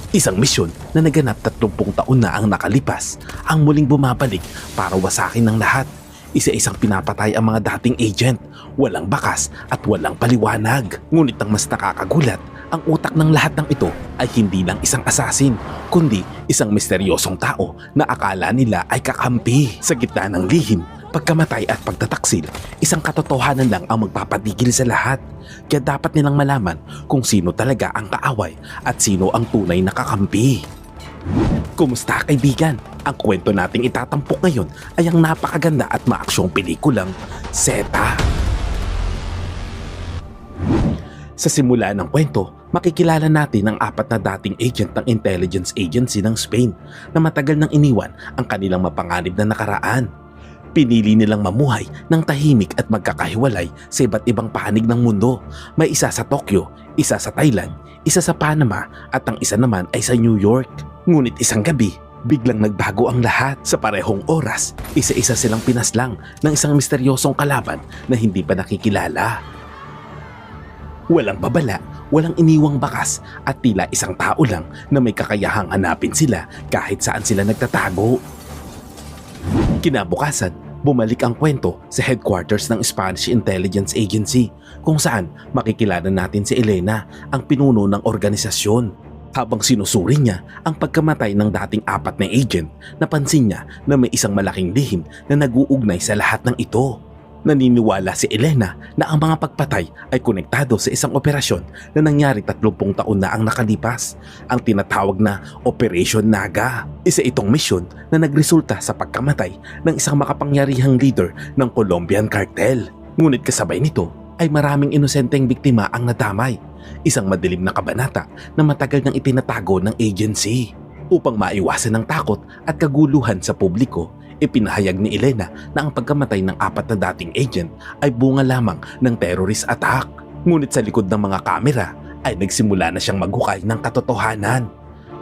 Isang misyon na naganap 30 taon na ang nakalipas ang muling bumabalik para wasakin ng lahat. Isa-isang pinapatay ang mga dating agent, walang bakas at walang paliwanag. Ngunit ang mas nakakagulat, ang utak ng lahat ng ito ay hindi lang isang assassin, kundi isang misteryosong tao na akala nila ay kakampi. Sa gitna ng lihim, pagkamatay at pagtataksil, isang katotohanan lang ang magpapatigil sa lahat. Kaya dapat nilang malaman kung sino talaga ang kaaway at sino ang tunay na kakampi. Kumusta kaibigan? Ang kwento nating itatampok ngayon ay ang napakaganda at maaksyong pelikulang Zeta. Sa simula ng kwento, makikilala natin ang 4 na dating agent ng intelligence agency ng Spain na matagal nang iniwan ang kanilang mapanganib na nakaraan. Pinili nilang mamuhay ng tahimik at magkakahiwalay sa iba't ibang panig ng mundo. May isa sa Tokyo, isa sa Thailand, isa sa Panama at ang isa naman ay sa New York. Ngunit isang gabi, biglang nagbago ang lahat. Sa parehong oras, isa-isa silang pinaslang ng isang misteryosong kalaban na hindi pa nakikilala. Walang babala, walang iniwang bakas at tila isang tao lang na may kakayahang hanapin sila kahit saan sila nagtatago. Kinabukasan, bumalik ang kwento sa headquarters ng Spanish Intelligence Agency kung saan makikilala natin si Elena, ang pinuno ng organisasyon. Habang sinusuri niya ang pagkamatay ng dating 4 na agent, napansin niya na may isang malaking lihim na nag-uugnay sa lahat ng ito. Naniniwala si Elena na ang mga pagpatay ay konektado sa isang operasyon na nangyari 30 taon na ang nakalipas, ang tinatawag na Operation Naga. Isa itong misyon na nagresulta sa pagkamatay ng isang makapangyarihang leader ng Colombian cartel. Ngunit kasabay nito ay maraming inosenteng biktima ang nadamay, isang madilim na kabanata na matagal nang itinatago ng agency. Upang maiwasan ang takot at kaguluhan sa publiko, ipinahayag ni Elena na ang pagkamatay ng 4 na dating agent ay bunga lamang ng terrorist attack. Ngunit sa likod ng mga kamera ay nagsimula na siyang maghukay ng katotohanan.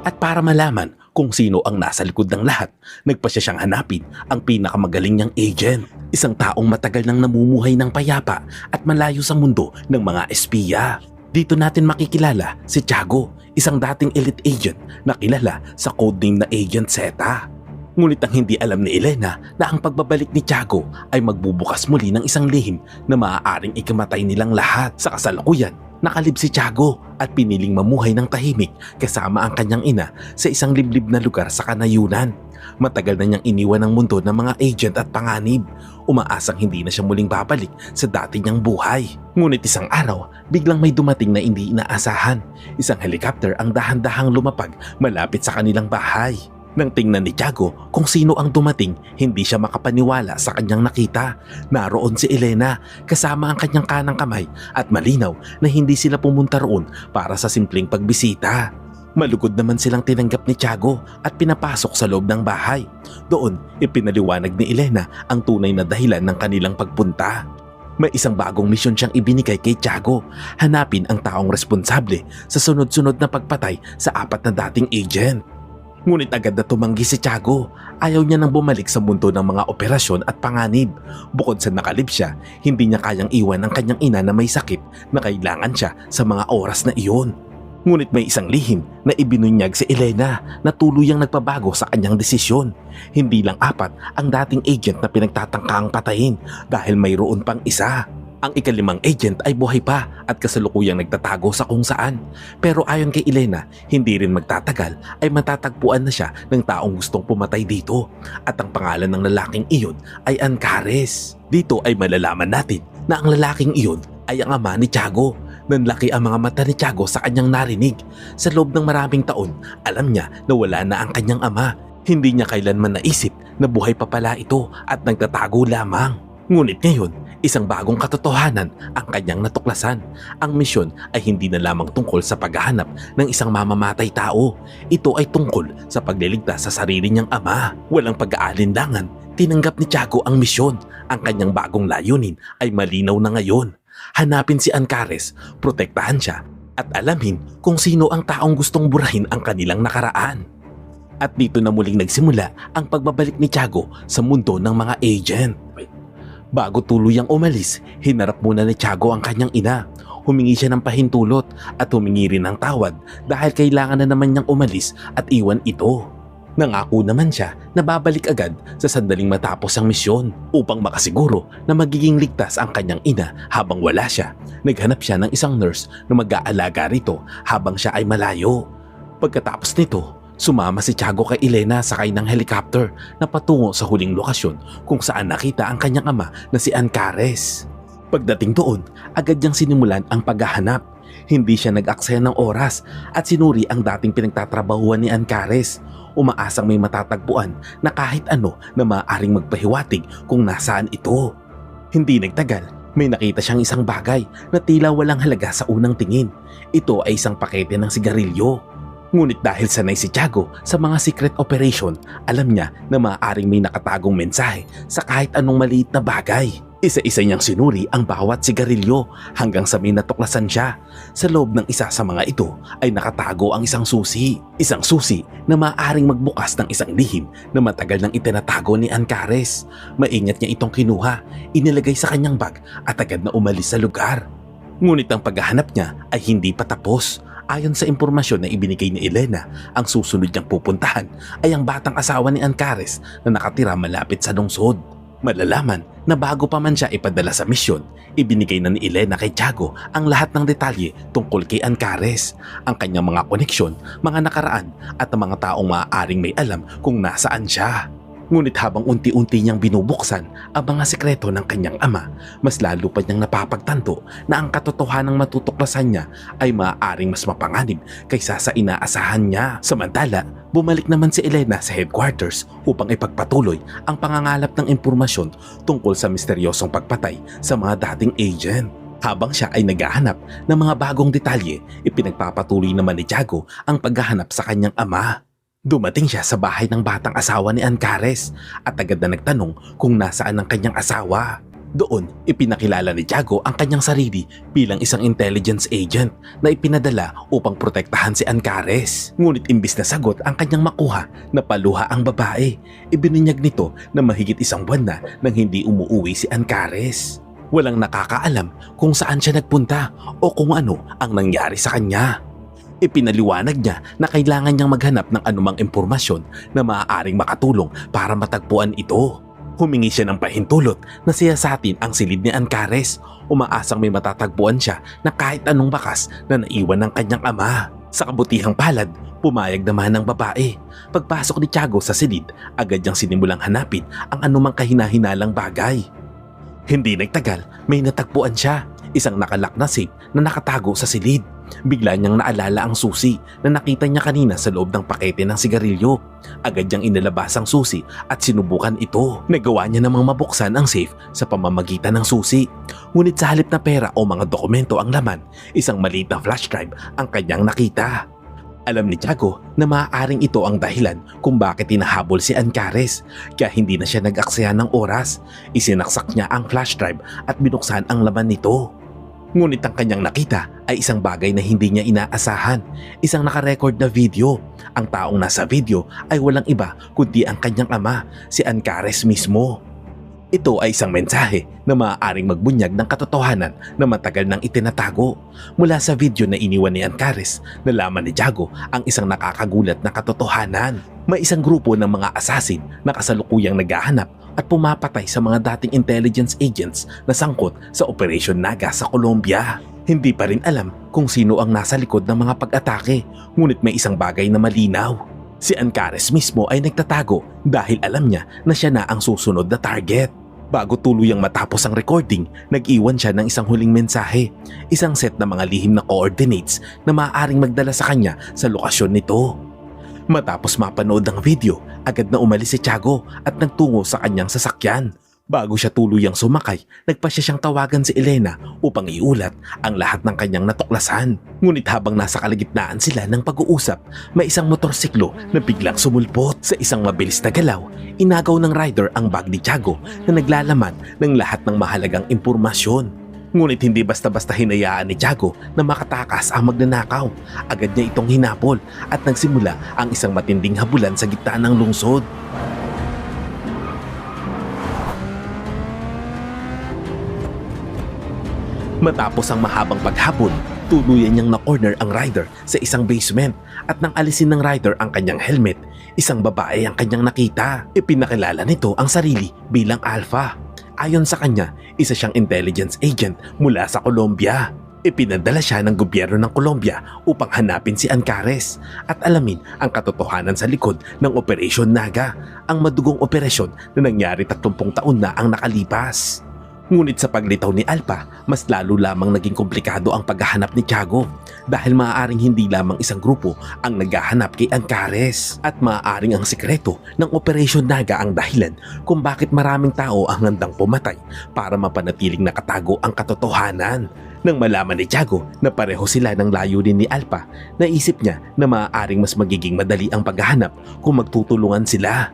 At para malaman kung sino ang nasa likod ng lahat, nagpasya siyang hanapin ang pinakamagaling niyang agent. Isang taong matagal nang namumuhay ng payapa at malayo sa mundo ng mga espiya. Dito natin makikilala si Tiago, isang dating elite agent na kilala sa codename na Agent Zeta. Ngunit ang hindi alam ni Elena na ang pagbabalik ni Tiago ay magbubukas muli ng isang lihim na maaaring ikamatay nilang lahat. Sa kasalukuyan, nakalib si Tiago at piniling mamuhay ng tahimik kasama ang kanyang ina sa isang liblib na lugar sa kanayunan. Matagal na niyang iniwan ang mundo ng mga agent at panganib, umaasang hindi na siya muling babalik sa dati niyang buhay. Ngunit isang araw, biglang may dumating na hindi inaasahan. Isang helicopter ang dahan-dahang lumapag malapit sa kanilang bahay. Nang tingnan ni Tiago kung sino ang dumating, hindi siya makapaniwala sa kanyang nakita. Naroon si Elena kasama ang kanyang kanang kamay at malinaw na hindi sila pumunta roon para sa simpleng pagbisita. Malugod naman silang tinanggap ni Tiago at pinapasok sa loob ng bahay. Doon, ipinaliwanag ni Elena ang tunay na dahilan ng kanilang pagpunta. May isang bagong misyon siyang ibinigay kay Tiago, hanapin ang taong responsable sa sunod-sunod na pagpatay sa 4 na dating agent. Ngunit agad na tumanggi si Tiago. Ayaw niya nang bumalik sa mundo ng mga operasyon at panganib. Bukod sa nakalib siya, hindi niya kayang iwan ang kanyang ina na may sakit na kailangan siya sa mga oras na iyon. Ngunit may isang lihim na ibinunyag si Elena na tuluyang nagpabago sa kanyang desisyon. Hindi lang 4 ang dating agent na pinagtatangkaang patayin dahil mayroon pang isa. Ang ika-5 agent ay buhay pa at kasalukuyang nagtatago sa kung saan. Pero ayon kay Elena, hindi rin magtatagal ay matatagpuan na siya ng taong gustong pumatay dito. At ang pangalan ng lalaking iyon ay Ancares. Dito ay malalaman natin na ang lalaking iyon ay ang ama ni Tiago. Nanlaki ang mga mata ni Tiago sa kanyang narinig. Sa loob ng maraming taon, alam niya na wala na ang kanyang ama. Hindi niya kailanman naisip na buhay pa pala ito at nagtatago lamang. Ngunit ngayon, isang bagong katotohanan ang kanyang natuklasan. Ang misyon ay hindi na lamang tungkol sa paghahanap ng isang mamamatay tao. Ito ay tungkol sa pagliligtas sa sarili niyang ama. Walang pag-aalinlangan, tinanggap ni Tiago ang misyon. Ang kanyang bagong layunin ay malinaw na ngayon. Hanapin si Ancares, protektahan siya, at alamin kung sino ang taong gustong burahin ang kanilang nakaraan. At dito na muling nagsimula ang pagbabalik ni Tiago sa mundo ng mga agent. Bago tuluyang umalis, hinarap muna ni Tiago ang kanyang ina. humingi siya ng pahintulot at humingi rin ng tawad dahil kailangan na naman niyang umalis at iwan ito. Nangako naman siya na babalik agad sa sandaling matapos ang misyon upang makasiguro na magiging ligtas ang kanyang ina habang wala siya. Naghanap siya ng isang nurse na mag-aalaga rito habang siya ay malayo. Pagkatapos nito, sumama si Tiago kay Elena sakay ng helicopter na patungo sa huling lokasyon kung saan nakita ang kanyang ama na si Ancares. Pagdating doon, agad niyang sinimulan ang paghahanap. Hindi siya nag-aksaya ng oras at sinuri ang dating pinagtatrabahuan ni Ancares. Umaasang may matatagpuan na kahit ano na maaaring magpahiwatig kung nasaan ito. Hindi nagtagal, may nakita siyang isang bagay na tila walang halaga sa unang tingin. Ito ay isang pakete ng sigarilyo. Ngunit dahil sanay si Tiago sa mga secret operation, alam niya na maaaring may nakatagong mensahe sa kahit anong maliit na bagay. Isa-isa niyang sinuri ang bawat sigarilyo hanggang sa may natuklasan siya. Sa loob ng isa sa mga ito ay nakatago ang isang susi. Isang susi na maaaring magbukas ng isang lihim na matagal nang itinatago ni Ancares. Maingat niya itong kinuha, inilagay sa kanyang bag at agad na umalis sa lugar. Ngunit ang paghahanap niya ay hindi pa tapos. Ayon sa impormasyon na ibinigay ni Elena, ang susunod niyang pupuntahan ay ang batang asawa ni Ancares na nakatira malapit sa lungsod. Malalaman na bago pa man siya ipadala sa misyon, ibinigay na ni Elena kay Tiago ang lahat ng detalye tungkol kay Ancares, ang kanyang mga koneksyon, mga nakaraan at ang mga taong maaaring may alam kung nasaan siya. Ngunit habang unti-unti niyang binubuksan ang mga sekreto ng kanyang ama, mas lalo pa niyang napapagtanto na ang katotohanang matutuklasan niya ay maaaring mas mapanganib kaysa sa inaasahan niya. Samantala, bumalik naman si Elena sa headquarters upang ipagpatuloy ang pangangalap ng impormasyon tungkol sa misteryosong pagpatay sa mga dating agent. Habang siya ay naghahanap ng mga bagong detalye, ipinagpapatuloy naman ni Tiago ang paghahanap sa kanyang ama. Dumating siya sa bahay ng batang asawa ni Ancares at agad na nagtanong kung nasaan ang kanyang asawa. Doon, ipinakilala ni Tiago ang kanyang sarili bilang isang intelligence agent na ipinadala upang protektahan si Ancares. Ngunit imbis na sagot ang kanyang makuha na paluha ang babae, ibinunyag nito na mahigit isang buwan na nang hindi umuuwi si Ancares. Walang nakakaalam kung saan siya nagpunta o kung ano ang nangyari sa kanya. Ipinaliwanag niya na kailangan niyang maghanap ng anumang impormasyon na maaaring makatulong para matagpuan ito. Humingi siya ng pahintulot na siyasatin ang silid ni Ancares. Umaasang may matatagpuan siya na kahit anong bakas na naiwan ng kanyang ama. Sa kabutihang palad, pumayag naman ng babae. Pagpasok ni Tiago sa silid, agad niyang sinimulang hanapin ang anumang kahinahinalang bagay. Hindi nagtagal, may natagpuan siya. Isang nakalak na safe na nakatago sa silid. Bigla niyang naalala ang susi na nakita niya kanina sa loob ng pakete ng sigarilyo. Agad niyang inilabas ang susi at sinubukan ito. Nagawa niya namang mabuksan ang safe sa pamamagitan ng susi. Ngunit sa halip na pera o mga dokumento ang laman, isang maliit na flash drive ang kanyang nakita. Alam ni Tiago na maaaring ito ang dahilan kung bakit hinahabol si Ancares, kaya hindi na siya nag-aksaya ng oras. Isinaksak niya ang flash drive at binuksan ang laman nito. Ngunit ang kanyang nakita ay isang bagay na hindi niya inaasahan, isang nakarecord na video. Ang taong nasa video ay walang iba kundi ang kanyang ama, si Ancares mismo. Ito ay isang mensahe na maaaring magbunyag ng katotohanan na matagal nang itinatago. Mula sa video na iniwan ni Ancares, nalaman ni Tiago ang isang nakakagulat na katotohanan. May isang grupo ng mga assassin na kasalukuyang naghahanap at pumapatay sa mga dating intelligence agents na sangkot sa Operation Naga sa Colombia. Hindi pa rin alam kung sino ang nasa likod ng mga pag-atake, ngunit may isang bagay na malinaw. Si Ancares mismo ay nagtatago dahil alam niya na siya na ang susunod na target. Bago tuluyang matapos ang recording, nag-iwan siya ng isang huling mensahe, isang set na mga lihim na coordinates na maaaring magdala sa kanya sa lokasyon nito. Matapos mapanood ang video, agad na umalis si Tiago at nagtungo sa kanyang sasakyan. Bago siya tuluyang sumakay, nagpasya siyang tawagan si Elena upang iulat ang lahat ng kanyang natuklasan. Ngunit habang nasa kalagitnaan sila ng pag-uusap, may isang motorsiklo na biglang sumulpot. Sa isang mabilis na galaw, inagaw ng rider ang bag ni Tiago na naglalaman ng lahat ng mahalagang impormasyon. Ngunit hindi basta-basta hinayaan ni Tiago na makatakas ang magnanakaw. Agad niya itong hinapol at nagsimula ang isang matinding habulan sa gitna ng lungsod. Matapos ang mahabang paghabol, tuluyan niyang na-corner ang rider sa isang basement at nang alisin ng rider ang kanyang helmet, isang babae ang kanyang nakita. Ipinakilala nito ang sarili bilang Alpha. Ayon sa kanya, isa siyang intelligence agent mula sa Colombia. Ipinadala siya ng gobyerno ng Colombia upang hanapin si Ancares at alamin ang katotohanan sa likod ng Operation Naga, ang madugong operasyon na nangyari 30 taon na ang nakalipas. Ngunit sa paglitaw ni Alpha, mas lalo lamang naging komplikado ang paghahanap ni Tiago dahil maaaring hindi lamang isang grupo ang naghahanap kay Ancares at maaaring ang sikreto ng Operation Naga ang dahilan kung bakit maraming tao ang handang pumatay para mapanatiling nakatago ang katotohanan. Nang malaman ni Tiago na pareho sila ng layunin ni Alpha, naisip niya na maaaring mas magiging madali ang paghahanap kung magtutulungan sila.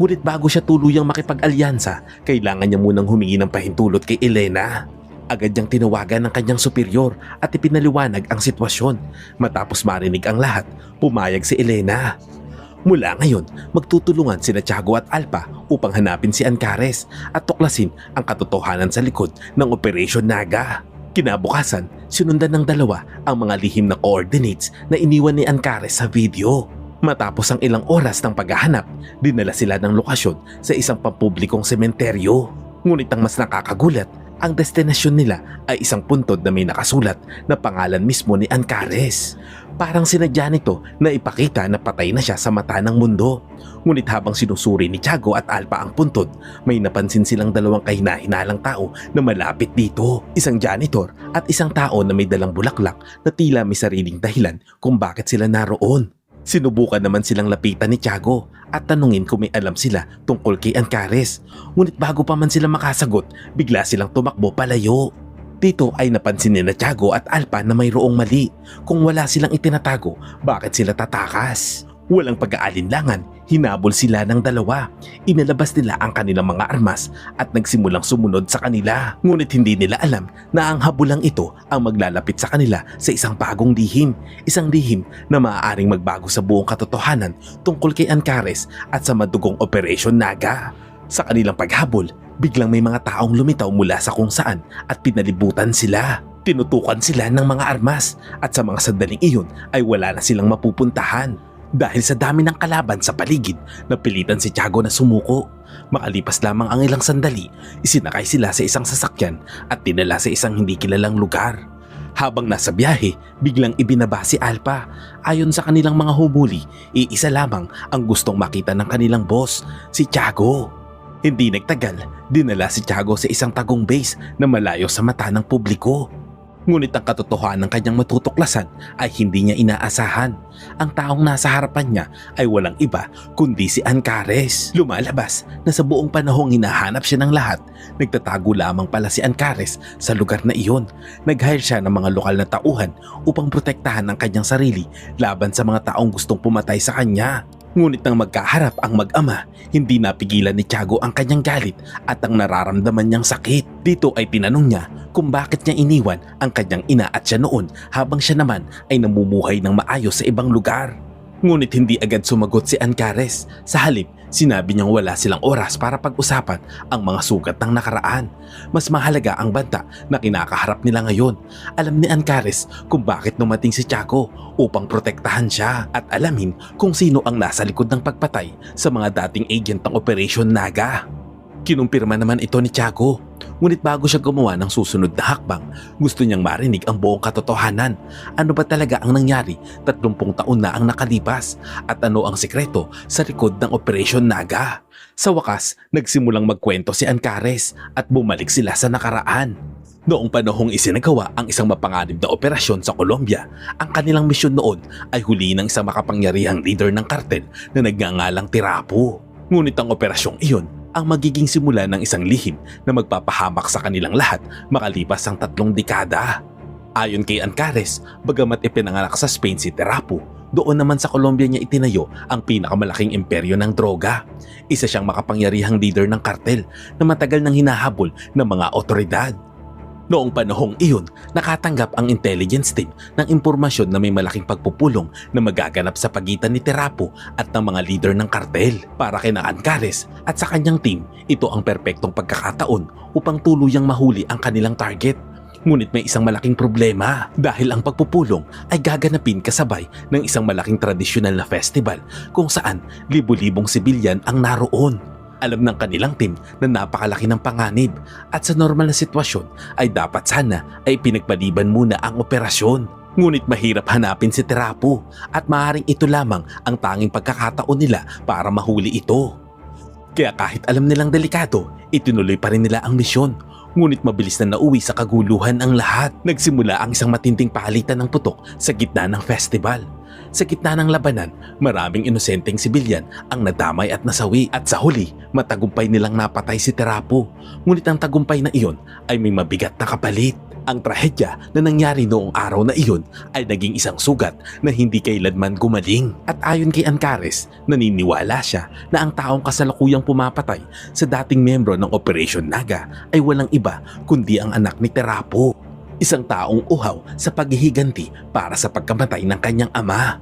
Ngunit bago siya tuluyang makipag-alyansa, kailangan niya munang humingi ng pahintulot kay Elena. Agad niyang tinawagan ng kanyang superior at ipinaliwanag ang sitwasyon. Matapos marinig ang lahat, pumayag si Elena. Mula ngayon, magtutulungan sina Tiago at Alpha upang hanapin si Ancares at tuklasin ang katotohanan sa likod ng Operation Naga. Kinabukasan, sinundan ng dalawa ang mga lihim na coordinates na iniwan ni Ancares sa video. Matapos ang ilang oras ng paghahanap, dinala sila ng lokasyon sa isang pampublikong sementeryo. Ngunit ang mas nakakagulat, ang destinasyon nila ay isang puntod na may nakasulat na pangalan mismo ni Ancares. Parang sinadya nito na ipakita na patay na siya sa mata ng mundo. Ngunit habang sinusuri ni Tiago at Alpha ang puntod, may napansin silang dalawang kahina-hinalang tao na malapit dito. Isang janitor at isang tao na may dalang bulaklak na tila may sariling dahilan kung bakit sila naroon. Sinubukan naman silang lapitan ni Tiago at tanungin kung may alam sila tungkol kay Ancares. Ngunit bago pa man sila makasagot, bigla silang tumakbo palayo. Dito ay napansin ni Tiago at Alpha na mayroong mali. Kung wala silang itinatago, bakit sila tatakas? Walang pag-aalinlangan, hinabol sila ng dalawa. Inalabas nila ang kanilang mga armas at nagsimulang sumunod sa kanila. Ngunit hindi nila alam na ang habulang ito ang maglalapit sa kanila sa isang bagong lihim. Isang lihim na maaaring magbago sa buong katotohanan tungkol kay Ancares at sa madugong Operation Naga. Sa kanilang paghabol, biglang may mga taong lumitaw mula sa kung saan at pinalibutan sila. Tinutukan sila ng mga armas at sa mga sandaling iyon ay wala na silang mapupuntahan. Dahil sa dami ng kalaban sa paligid, napilitan si Tiago na sumuko. Makalipas lamang ang ilang sandali, isinakay sila sa isang sasakyan at dinala sa isang hindi kilalang lugar. Habang nasa biyahe, biglang ibinaba si Alpha. Ayon sa kanilang mga humuli, iisa lamang ang gustong makita ng kanilang boss, si Tiago. Hindi nagtagal, dinala si Tiago sa isang tagong base na malayo sa mata ng publiko. Ngunit ang katotohanan ng kanyang matutuklasan ay hindi niya inaasahan. Ang taong nasa harapan niya ay walang iba kundi si Ancares. Lumalabas na sa buong panahong hinahanap siya ng lahat, nagtatago lamang pala si Ancares sa lugar na iyon. Nag-hire siya ng mga lokal na tauhan upang protektahan ang kanyang sarili laban sa mga taong gustong pumatay sa kanya. Ngunit nang magkaharap ang mag-ama, hindi napigilan ni Tiago ang kanyang galit at ang nararamdaman niyang sakit. Dito ay tinanong niya kung bakit niya iniwan ang kanyang ina at siya noon habang siya naman ay namumuhay ng maayos sa ibang lugar. Ngunit hindi agad sumagot si Ancares. Sa halip, sinabi niyang wala silang oras para pag-usapan ang mga sugat ng nakaraan. Mas mahalaga ang banta na kinakaharap nila ngayon. Alam ni Ancares kung bakit dumating si Tiago upang protektahan siya at alamin kung sino ang nasa likod ng pagpatay sa mga dating agent ng Operation Naga. Kinumpirma naman ito ni Tiago. Ngunit bago siya gumawa ng susunod na hakbang, gusto niyang marinig ang buong katotohanan. Ano ba talaga ang nangyari 30 taon na ang nakalipas at ano ang sikreto sa likod ng Operation Naga? Sa wakas, nagsimulang magkwento si Ancares at bumalik sila sa nakaraan. Noong panahong isinagawa ang isang mapanganib na operasyon sa Colombia, ang kanilang misyon noon ay huliin ng isang makapangyarihang leader ng kartel na nagngangalang Tirapo. Ngunit ang operasyong iyon ang magiging simula ng isang lihim na magpapahamak sa kanilang lahat makalipas ang 3 dekada. Ayon kay Ancares, bagamat ipinanganak sa Spain si Tirapo, doon naman sa Colombia niya itinayo ang pinakamalaking imperyo ng droga. Isa siyang makapangyarihang leader ng kartel na matagal nang hinahabol ng mga otoridad. Noong panahong iyon, nakatanggap ang intelligence team ng impormasyon na may malaking pagpupulong na magaganap sa pagitan ni Tirapo at ng mga leader ng kartel. Para kina Ancares at sa kanyang team, ito ang perpektong pagkakataon upang tuluyang mahuli ang kanilang target. Ngunit may isang malaking problema dahil ang pagpupulong ay gaganapin kasabay ng isang malaking tradisyonal na festival kung saan libu-libong sibilyan ang naroon. Alam ng kanilang team na napakalaki ng panganib at sa normal na sitwasyon ay dapat sana ay pinagpaliban muna ang operasyon. Ngunit mahirap hanapin si Terapo at maaaring ito lamang ang tanging pagkakataon nila para mahuli ito. Kaya kahit alam nilang delikado, itinuloy pa rin nila ang misyon. Ngunit mabilis na nauwi sa kaguluhan ang lahat. Nagsimula ang isang matinding palitan ng putok sa gitna ng festival. Sa gitna ng labanan, maraming inosenteng sibilyan ang nadamay at nasawi. At sa huli, matagumpay nilang napatay si Terapo. Ngunit ang tagumpay na iyon ay may mabigat na kapalit. Ang trahedya na nangyari noong araw na iyon ay naging isang sugat na hindi kailanman gumaling. At ayon kay Ancares, naniniwala siya na ang taong kasalukuyang pumapatay sa dating miyembro ng Operation Naga ay walang iba kundi ang anak ni Terapo. Isang taong uhaw sa paghihiganti para sa pagkamatay ng kanyang ama.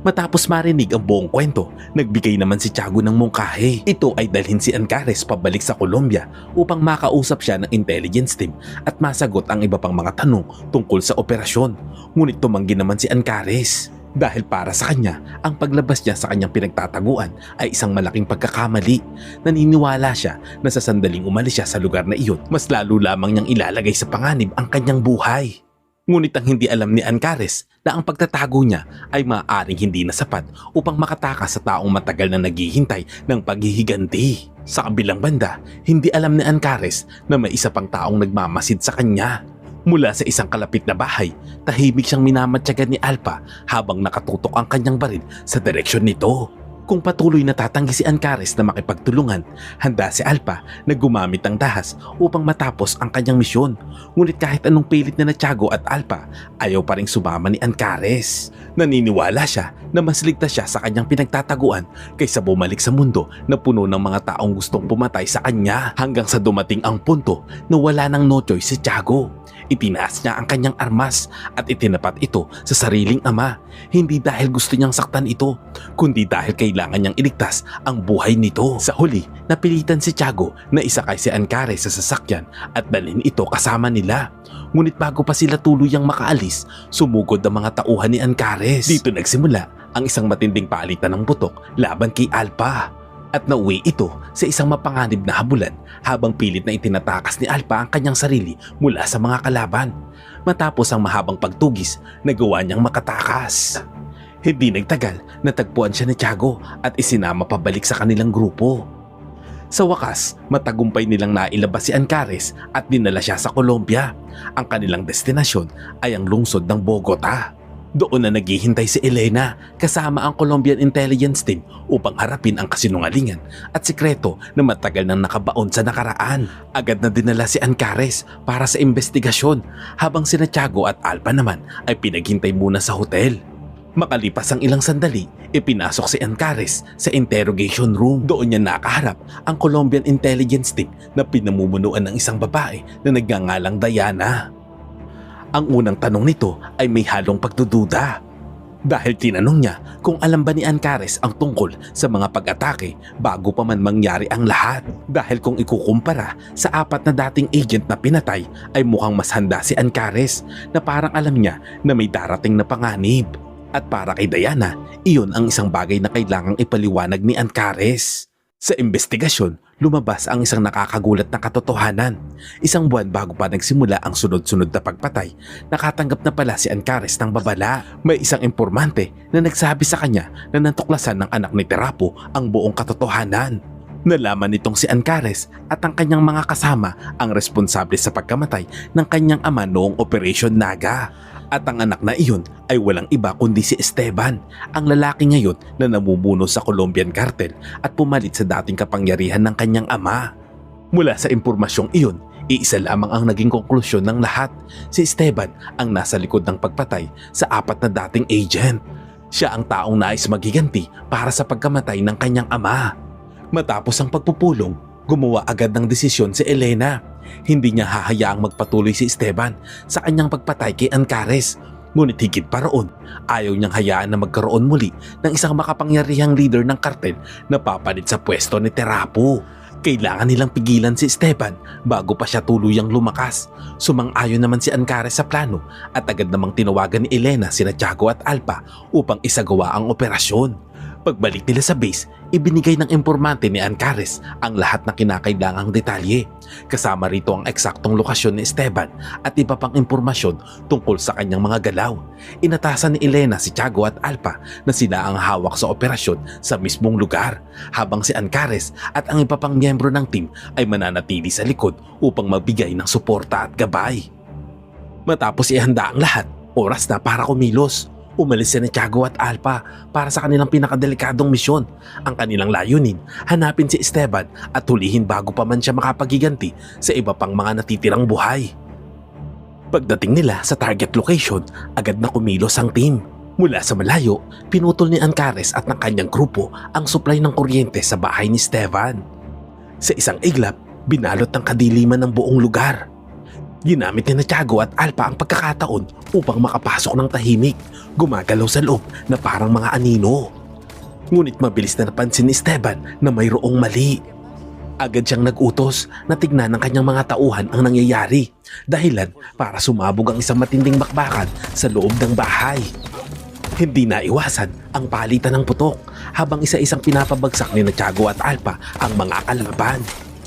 Matapos marinig ang buong kwento, nagbigay naman si Tiago ng mungkahi. Ito ay dalhin si Ancares pabalik sa Colombia upang makausap siya ng intelligence team at masagot ang iba pang mga tanong tungkol sa operasyon. Ngunit tumanggi naman si Ancares dahil para sa kanya, ang paglabas niya sa kanyang pinagtataguan ay isang malaking pagkakamali. Naniniwala siya na sa sandaling umalis siya sa lugar na iyon, mas lalo lamang niyang ilalagay sa panganib ang kanyang buhay. Ngunit ang hindi alam ni Ancares na ang pagtatago niya ay maaaring hindi na sapat upang makatakas sa taong matagal na naghihintay ng paghihiganti. Sa kabilang banda, hindi alam ni Ancares na may isa pang taong nagmamasid sa kanya. Mula sa isang kalapit na bahay, tahimik siyang minamatyagan ni Alpha habang nakatutok ang kanyang baril sa direksyon nito. Kung patuloy na tatanggi si Ancares na makipagtulungan, handa si Alpha na gumamit ng dahas upang matapos ang kanyang misyon. Ngunit kahit anong pilit na Tiago at Alpha, ayaw pa ring sumama ni Ancares. Naniniwala siya na mas ligtas siya sa kanyang pinagtataguan kaysa bumalik sa mundo na puno ng mga taong gustong pumatay sa kanya, hanggang sa dumating ang punto na wala nang no choice si Tiago. Itinaas niya ang kanyang armas at itinapat ito sa sariling ama, hindi dahil gusto niyang saktan ito, kundi dahil kailangan niyang iligtas ang buhay nito. Sa huli, napilitan si Tiago na isakay si Ancares sa sasakyan at dalhin ito kasama nila. Ngunit bago pa sila tuluyang makaalis, sumugod ang mga tauhan ni Ancares. Dito nagsimula ang isang matinding palitan ng putok laban kay Alpha. At nauwi ito sa isang mapanganib na habulan habang pilit na itinatakas ni Alpha ang kanyang sarili mula sa mga kalaban. Matapos ang mahabang pagtugis, nagawa niyang makatakas. Hindi nagtagal, natagpuan siya ni Tiago at isinama pabalik sa kanilang grupo. Sa wakas, matagumpay nilang nailabas si Ancares at dinala siya sa Colombia. Ang kanilang destinasyon ay ang lungsod ng Bogota. Doon na naghihintay si Elena kasama ang Colombian Intelligence Team upang harapin ang kasinungalingan at sikreto na matagal nang nakabaon sa nakaraan. Agad na dinala si Ancares para sa investigasyon habang sina Tiago at Alpha naman ay pinaghintay muna sa hotel. Makalipas ang ilang sandali, ipinasok si Ancares sa interrogation room. Doon niya nakaharap ang Colombian Intelligence Team na pinamumunuan ng isang babae na nagngangalang Diana. Ang unang tanong nito ay may halong pagdududa. Dahil tinanong niya kung alam ba ni Ancares ang tungkol sa mga pag-atake bago pa man mangyari ang lahat. Dahil kung ikukumpara sa 4 na dating agent na pinatay ay mukhang mas handa si Ancares na parang alam niya na may darating na panganib. At para kay Diana, iyon ang isang bagay na kailangang ipaliwanag ni Ancares. Sa investigasyon, lumabas ang isang nakakagulat na katotohanan. Isang buwan bago pa nagsimula ang sunod-sunod na pagpatay, nakatanggap na pala si Ancares ng babala. May isang impormante na nagsabi sa kanya na natuklasan ng anak ni Terapo ang buong katotohanan. Nalaman nitong si Ancares at ang kanyang mga kasama ang responsable sa pagkamatay ng kanyang ama noong Operation Naga. At ang anak na iyon ay walang iba kundi si Esteban, ang lalaki ngayon na namumuno sa Colombian cartel at pumalit sa dating kapangyarihan ng kanyang ama. Mula sa impormasyong iyon, iisa lamang ang naging konklusyon ng lahat. Si Esteban ang nasa likod ng pagpatay sa 4 na dating agent. Siya ang taong nais maghiganti para sa pagkamatay ng kanyang ama. Matapos ang pagpupulong, gumawa agad ng desisyon si Elena. Hindi niya hahayaang magpatuloy si Esteban sa kanyang pagpatay kay Ancares. Ngunit higit pa roon, ayaw niyang hayaan na magkaroon muli ng isang makapangyarihang leader ng kartel na papalit sa pwesto ni Terapo. Kailangan nilang pigilan si Esteban bago pa siya tuluyang lumakas. Sumang-ayon naman si Ancares sa plano at agad namang tinawagan ni Elena sina Tiago at Alpha upang isagawa ang operasyon. Pagbalik nila sa base, ibinigay ng impormante ni Ancares ang lahat na kinakailangang detalye. Kasama rito ang eksaktong lokasyon ni Esteban at iba pang impormasyon tungkol sa kanyang mga galaw. Inatasan ni Elena si Tiago at Alpha na sila ang hawak sa operasyon sa mismong lugar, habang si Ancares at ang iba pang miyembro ng team ay mananatili sa likod upang magbigay ng suporta at gabay. Matapos ihanda ang lahat, oras na para kumilos. Umalis si Tiago at Alpha para sa kanilang pinakadelikadong misyon. Ang kanilang layunin, hanapin si Esteban at hulihin bago pa man siya makapagiganti sa iba pang mga natitirang buhay. Pagdating nila sa target location, agad na kumilos ang team. Mula sa malayo, pinutol ni Ancares at ng kanyang grupo ang supply ng kuryente sa bahay ni Esteban. Sa isang iglap, binalot ng kadiliman ng buong lugar. Ginamit ni Tiago at Alpha ang pagkakataon upang makapasok ng tahimik, gumagalaw sa loob na parang mga anino. Ngunit mabilis na napansin ni Esteban na mayroong mali. Agad siyang nag-utos na tignan ng kanyang mga tauhan ang nangyayari, dahilan para sumabog ang isang matinding bakbakan sa loob ng bahay. Hindi na iwasan ang palitan ng putok habang isa-isang pinapabagsak ni Tiago at Alpha ang mga kalaban.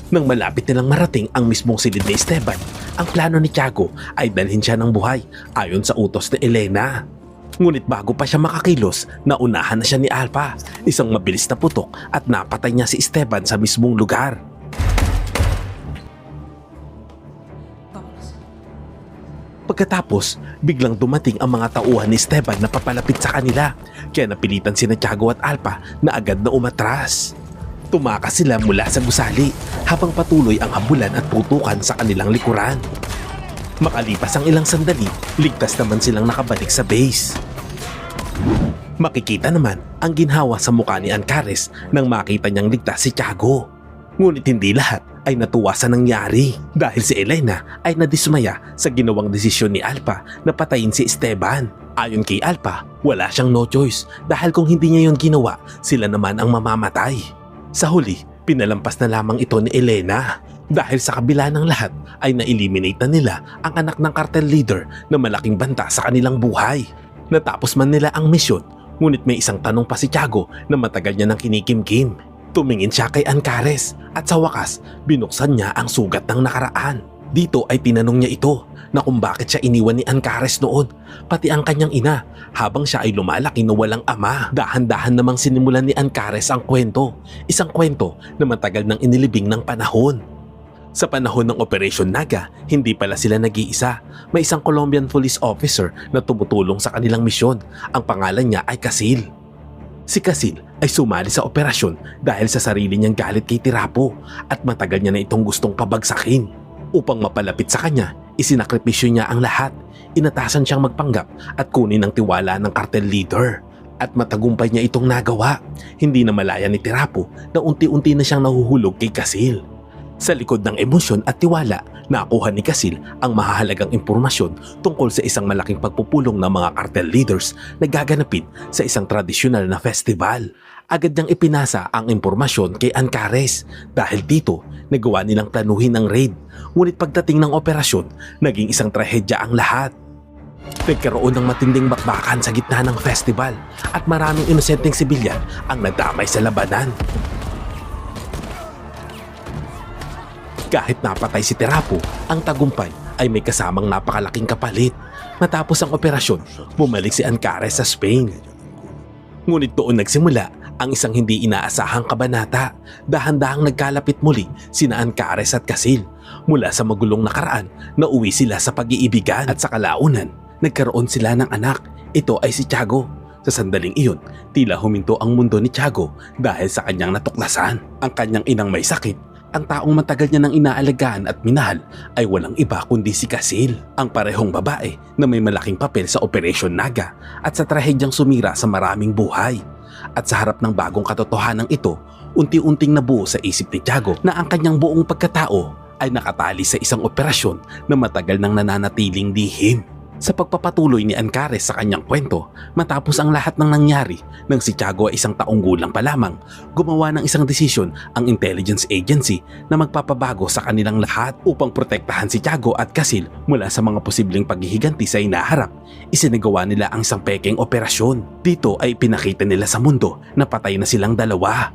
Nang malapit nilang marating ang mismong silid ni Esteban, ang plano ni Tiago ay dalhin siya ng buhay ayon sa utos ni Elena. Ngunit bago pa siya makakilos, naunahan na siya ni Alpha, isang mabilis na putok at napatay niya si Esteban sa mismong lugar. Pagkatapos, biglang dumating ang mga tauhan ni Esteban na papalapit sa kanila, kaya napilitan sina Tiago at Alpha na agad na umatras. Tumakas sila mula sa gusali habang patuloy ang habulan at putukan sa kanilang likuran. Makalipas ang ilang sandali, ligtas naman silang nakabalik sa base. Makikita naman ang ginhawa sa mukha ni Ancares nang makita niyang ligtas si Tiago. Ngunit hindi lahat ay natuwa sa nangyari dahil si Elena ay nadismaya sa ginawang desisyon ni Alpha na patayin si Esteban. Ayon kay Alpha, wala siyang no choice dahil kung hindi niya yon ginawa, sila naman ang mamamatay. Sa huli, pinalampas na lamang ito ni Elena dahil sa kabila ng lahat ay na-eliminate na nila ang anak ng cartel leader na malaking banta sa kanilang buhay. Natapos man nila ang misyon, ngunit may isang tanong pa si Tiago na matagal niya nang kinikimkim. Tumingin siya kay Ancares at sa wakas, binuksan niya ang sugat ng nakaraan. Dito ay tinanong niya ito na kung bakit siya iniwan ni Ancares noon, pati ang kanyang ina, habang siya ay lumalaki na walang ama. Dahan-dahan namang sinimulan ni Ancares ang kwento, isang kwento na matagal nang inilibing ng panahon. Sa panahon ng Operation Naga, hindi pala sila nag-iisa. May isang Colombian police officer na tumutulong sa kanilang misyon. Ang pangalan niya ay Casil. Si Casil ay sumali sa operasyon dahil sa sarili niyang galit kay Tirapo at matagal niya na itong gustong pabagsakin. Upang mapalapit sa kanya, isinakripisyo niya ang lahat. Inatasan siyang magpanggap at kunin ang tiwala ng cartel leader. At matagumpay niya itong nagawa. Hindi na malaya ni Tirapo na unti-unti na siyang nahuhulog kay Casil. Sa likod ng emosyon at tiwala, nakuha ni Casil ang mahahalagang impormasyon tungkol sa isang malaking pagpupulong ng mga cartel leaders na gaganapin sa isang tradisyonal na festival. Agad niyang ipinasa ang impormasyon kay Ancares dahil dito nagawa nilang planuhin ang raid. Ngunit pagdating ng operasyon, naging isang trahedya ang lahat. Nagkaroon ng matinding bakbakan sa gitna ng festival at maraming inosenteng sibilyan ang nadamay sa labanan. Kahit napatay si Tirapo, ang tagumpay ay may kasamang napakalaking kapalit. Matapos ang operasyon, bumalik si Ancares sa Spain. Ngunit doon nagsimula ang isang hindi inaasahang kabanata. Dahan-dahang nagkalapit muli sina Ancares at Casil. Mula sa magulong nakaraan, nauwi sila sa pag-iibigan at sa kalaunan, nagkaroon sila ng anak. Ito ay si Tiago. Sa sandaling iyon, tila huminto ang mundo ni Tiago dahil sa kanyang natuklasan. Ang kanyang inang may sakit, ang taong matagal niya nang inaalagaan at minahal ay walang iba kundi si Casil, ang parehong babae na may malaking papel sa Operation Naga at sa trahedyang sumira sa maraming buhay. At sa harap ng bagong katotohanan ito, unti-unting nabuo sa isip ni Tiago na ang kanyang buong pagkatao ay nakatali sa isang operasyon na matagal nang nananatiling lihim. Sa pagpapatuloy ni Ancares sa kanyang kwento, matapos ang lahat ng nangyari nang si Tiago ay 1 taong gulang pa lamang, gumawa ng isang desisyon ang intelligence agency na magpapabago sa kanilang lahat upang protektahan si Tiago at Casil mula sa mga posibleng paghihiganti sa inaharap. Isinagawa nila ang isang pekeng operasyon. Dito ay pinakita nila sa mundo na patay na silang dalawa.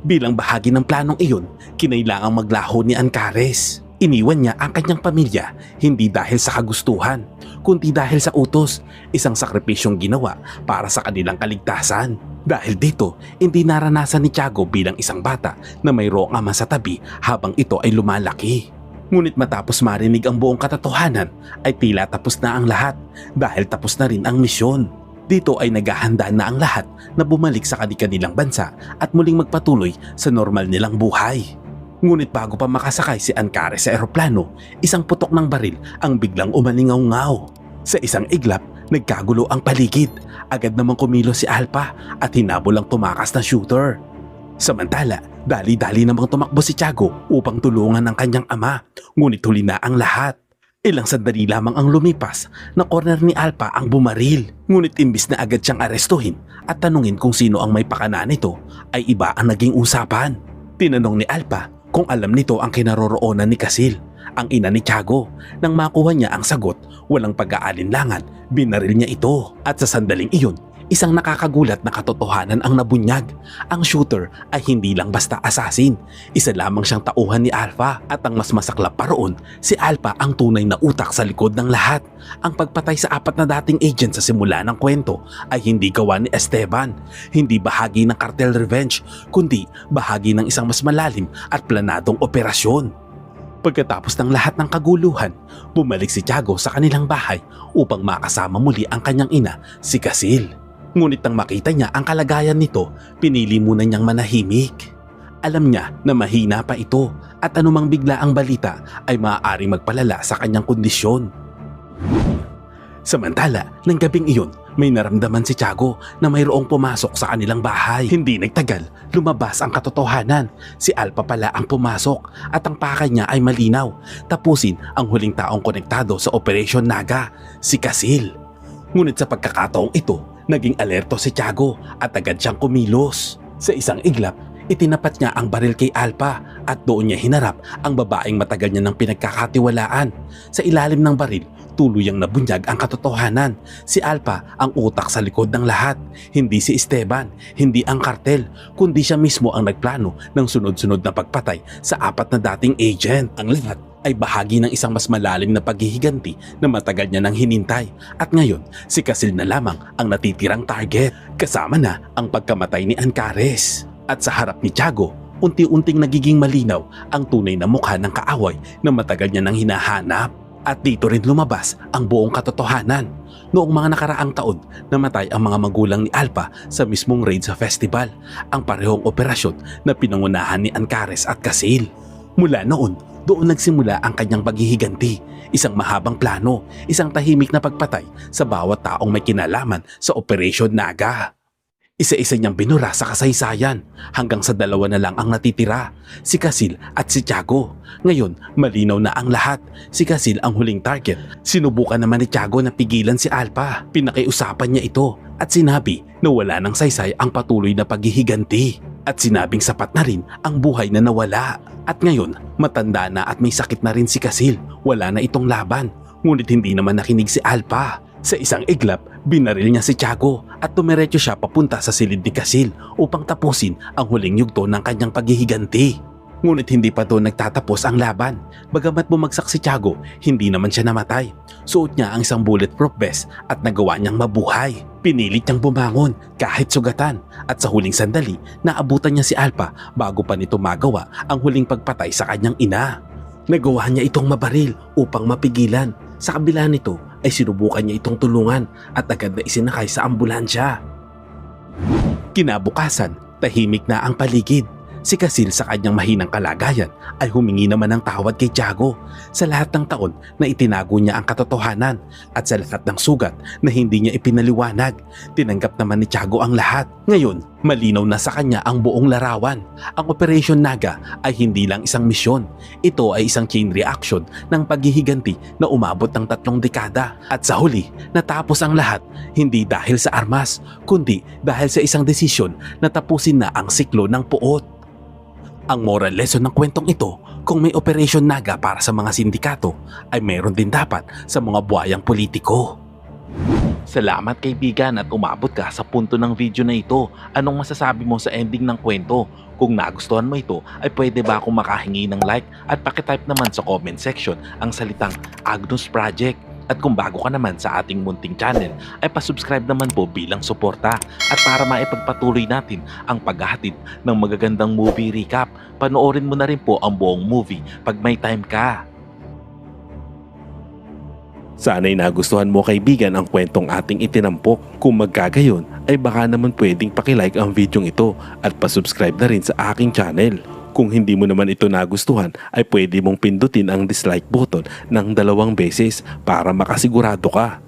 Bilang bahagi ng planong iyon, kinailangang maglaho ni Ancares. Iniwan niya ang kanyang pamilya hindi dahil sa kagustuhan, kundi dahil sa utos, isang sakripisyong ginawa para sa kanilang kaligtasan. Dahil dito, hindi naranasan ni Tiago bilang isang bata na mayroong ama sa tabi habang ito ay lumalaki. Ngunit matapos marinig ang buong katotohanan ay tila tapos na ang lahat dahil tapos na rin ang misyon. Dito ay naghahanda na ang lahat na bumalik sa kanilang bansa at muling magpatuloy sa normal nilang buhay. Ngunit bago pa makasakay si Ancares sa eroplano, isang putok ng baril ang biglang umalingaw-ngaw. Sa isang iglap, nagkagulo ang paligid. Agad namang kumilos si Alpha at hinabol ang tumakas na shooter. Samantala, dali-dali namang tumakbo si Tiago upang tulungan ang kanyang ama, ngunit huli na ang lahat. Ilang sandali lamang ang lumipas na corner ni Alpha ang bumaril. Ngunit imbis na agad siyang arestuhin at tanungin kung sino ang may pakana nito, ay iba ang naging usapan. Tinanong ni Alpha kung alam nito ang kinaroroonan ni Casil, ang ina ni Tiago. Nang makuha niya ang sagot, walang pag-aalinlangan, binaril niya ito. At sa sandaling iyon, isang nakakagulat na katotohanan ang nabunyag. Ang shooter ay hindi lang basta assassin. Isa lamang siyang tauhan ni Alpha at ang mas masaklap pa roon, si Alpha ang tunay na utak sa likod ng lahat. Ang pagpatay sa 4 na dating agent sa simula ng kwento ay hindi gawa ni Esteban, hindi bahagi ng cartel revenge, kundi bahagi ng isang mas malalim at planadong operasyon. Pagkatapos ng lahat ng kaguluhan, bumalik si Tiago sa kanilang bahay upang makasama muli ang kanyang ina, si Casil. Ngunit nang makita niya ang kalagayan nito, pinili muna niyang manahimik. Alam niya na mahina pa ito at anumang bigla ang balita ay maaaring magpalala sa kanyang kondisyon. Samantala, ng gabing iyon, may naramdaman si Tiago na mayroong pumasok sa kanilang bahay. Hindi nagtagal, lumabas ang katotohanan. Si Alpha pala ang pumasok at ang pakay niya ay malinaw. Tapusin ang huling taong konektado sa Operation Naga, si Casil. Ngunit sa pagkakataong ito, naging alerto si Tiago at agad siyang kumilos. Sa isang iglap, itinapat niya ang baril kay Alpha at doon niya hinarap ang babaeng matagal niya ng pinagkakatiwalaan. Sa ilalim ng baril, tuluyang nabunyag ang katotohanan. Si Alpha ang utak sa likod ng lahat. Hindi si Esteban, hindi ang kartel, kundi siya mismo ang nagplano ng sunod-sunod na pagpatay sa 4 na dating agent. Ang lahat ay bahagi ng isang mas malalim na paghihiganti na matagal niya nang hinintay. At ngayon, si Casil na lamang ang natitirang target. Kasama na ang pagkamatay ni Ancares. At sa harap ni Tiago, unti-unting nagiging malinaw ang tunay na mukha ng kaaway na matagal niya nang hinahanap. At dito rin lumabas ang buong katotohanan. Noong mga nakaraang taon, namatay ang mga magulang ni Alpha sa mismong raid sa festival, ang parehong operasyon na pinangunahan ni Ancares at Casil. Mula noon, doon nagsimula ang kanyang paghihiganti, isang mahabang plano, isang tahimik na pagpatay sa bawat taong may kinalaman sa Operation Naga. Isa-isa niyang binura sa kasaysayan hanggang sa 2 na lang ang natitira, si Casil at si Tiago. Ngayon, malinaw na ang lahat. Si Casil ang huling target. Sinubukan naman ni Tiago na pigilan si Alpha. Pinakiusapan niya ito at sinabi na wala ng saysay ang patuloy na paghihiganti. At sinabing sapat na rin ang buhay na nawala. At ngayon, matanda na at may sakit na rin si Casil. Wala na itong laban. Ngunit hindi naman nakinig si Alpha. Sa isang iglap, binaril niya si Tiago at tumiretso siya papunta sa silid ni Casil upang tapusin ang huling yugto ng kanyang paghihiganti. Ngunit hindi pa doon nagtatapos ang laban. Bagamat bumagsak si Tiago, hindi naman siya namatay. Suot niya ang isang bulletproof vest at nagawa niyang mabuhay. Pinilit niyang bumangon kahit sugatan at sa huling sandali, naabutan niya si Alpha bago pa nito magawa ang huling pagpatay sa kanyang ina. Nagawa niya itong mabaril upang mapigilan. Sa kabila nito ay sinubukan niya itong tulungan at agad na isinakay sa ambulansya. Kinabukasan, tahimik na ang paligid. Si Casil sa kanyang mahinang kalagayan ay humingi naman ng tawad kay Tiago sa lahat ng taon na itinago niya ang katotohanan at sa lahat ng sugat na hindi niya ipinaliwanag. Tinanggap naman ni Tiago ang lahat. Ngayon, malinaw na sa kanya ang buong larawan. Ang Operation Naga ay hindi lang isang misyon. Ito ay isang chain reaction ng paghihiganti na umabot ng 3 dekada. At sa huli, natapos ang lahat hindi dahil sa armas, kundi dahil sa isang desisyon na tapusin na ang siklo ng puot. Ang moral lesson ng kwentong ito, kung may Operation Naga para sa mga sindikato, ay meron din dapat sa mga buhayang politiko. Salamat kaibigan at umabot ka sa punto ng video na ito. Anong masasabi mo sa ending ng kwento? Kung nagustuhan mo ito, ay pwede ba akong makahingi ng like at pakitype naman sa comment section ang salitang Agnus Project. At kung bago ka naman sa ating munting channel, ay pasubscribe naman po bilang suporta. At para maipagpatuloy natin ang paghahatid ng magagandang movie recap, panoorin mo na rin po ang buong movie pag may time ka. Sana'y nagustuhan mo kaibigan ang kwentong ating itinampok. Kung magkagayon, ay baka naman pwedeng pakilike ang videong ito at pasubscribe na rin sa aking channel. Kung hindi mo naman ito nagustuhan, ay pwede mong pindutin ang dislike button ng 2 beses para makasigurado ka.